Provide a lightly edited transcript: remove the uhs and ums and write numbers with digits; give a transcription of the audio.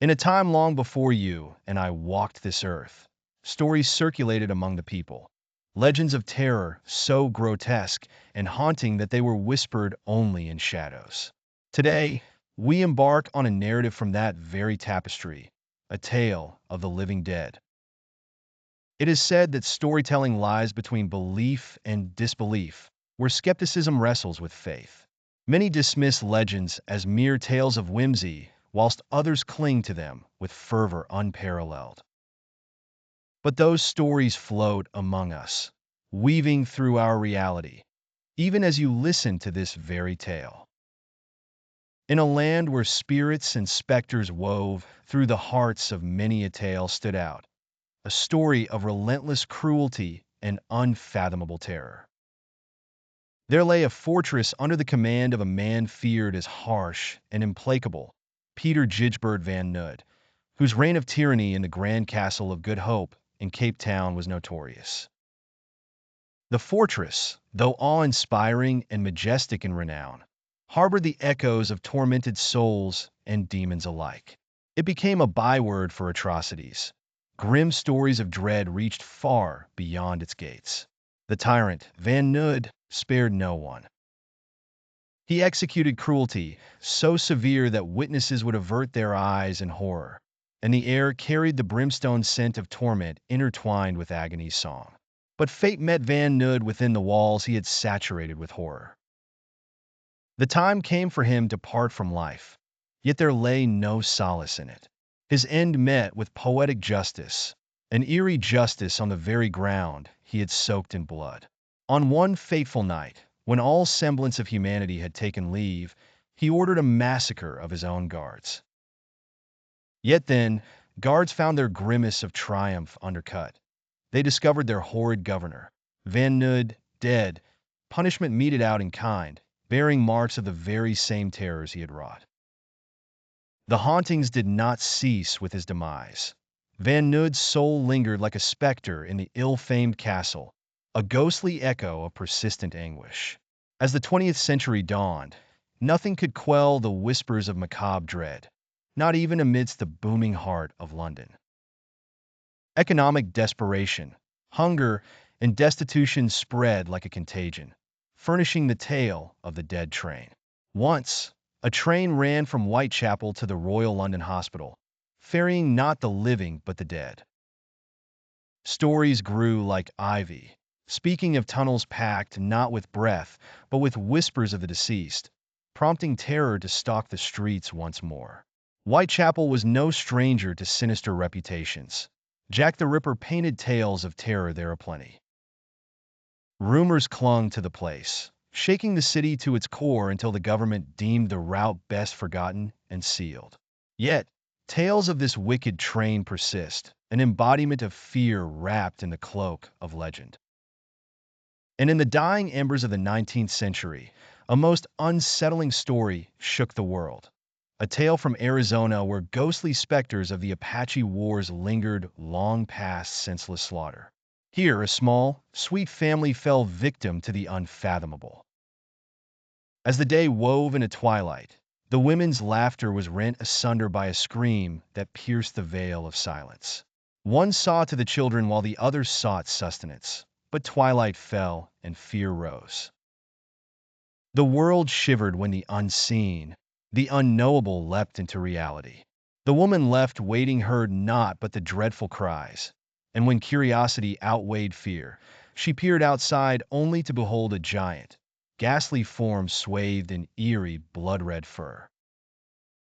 In a time long before you and I walked this earth, stories circulated among the people. Legends of terror so grotesque and haunting that they were whispered only in shadows. Today, we embark on a narrative from that very tapestry, a tale of the living dead. It is said that storytelling lies between belief and disbelief, where skepticism wrestles with faith. Many dismiss legends as mere tales of whimsy, whilst others cling to them with fervor unparalleled. But those stories float among us, weaving through our reality, even as you listen to this very tale. In a land where spirits and specters wove through the hearts of many, a tale stood out, a story of relentless cruelty and unfathomable terror. There lay a fortress under the command of a man feared as harsh and implacable, Peter Gigbert van Nood, whose reign of tyranny in the grand castle of Good Hope in Cape Town was notorious. The fortress, though awe-inspiring and majestic in renown, harbored the echoes of tormented souls and demons alike. It became a byword for atrocities. Grim stories of dread reached far beyond its gates. The tyrant, Van Nood, spared no one. He executed cruelty so severe that witnesses would avert their eyes in horror, and the air carried the brimstone scent of torment intertwined with agony's song. But fate met Van Nood within the walls he had saturated with horror. The time came for him to part from life, yet there lay no solace in it. His end met with poetic justice, an eerie justice on the very ground he had soaked in blood. On one fateful night, when all semblance of humanity had taken leave, he ordered a massacre of his own guards. Yet then, guards found their grimace of triumph undercut. They discovered their horrid governor, Van Nood, dead, punishment meted out in kind, bearing marks of the very same terrors he had wrought. The hauntings did not cease with his demise. Van Nood's soul lingered like a specter in the ill-famed castle, a ghostly echo of persistent anguish. As the 20th century dawned, nothing could quell the whispers of macabre dread, not even amidst the booming heart of London. Economic desperation, hunger, and destitution spread like a contagion, furnishing the tale of the dead train. Once, a train ran from Whitechapel to the Royal London Hospital, ferrying not the living but the dead. Stories grew like ivy, speaking of tunnels packed not with breath, but with whispers of the deceased, prompting terror to stalk the streets once more. Whitechapel was no stranger to sinister reputations. Jack the Ripper painted tales of terror there aplenty. Rumors clung to the place, shaking the city to its core until the government deemed the rout best forgotten and sealed. Yet, tales of this wicked train persist, an embodiment of fear wrapped in the cloak of legend. And in the dying embers of the 19th century, a most unsettling story shook the world. A tale from Arizona where ghostly specters of the Apache Wars lingered long past senseless slaughter. Here, a small, sweet family fell victim to the unfathomable. As the day wove into twilight, the women's laughter was rent asunder by a scream that pierced the veil of silence. One saw to the children while the others sought sustenance, but twilight fell and fear rose. The world shivered when the unseen, the unknowable leapt into reality. The woman left waiting heard naught but the dreadful cries, and when curiosity outweighed fear, she peered outside only to behold a giant, ghastly form swathed in eerie, blood-red fur.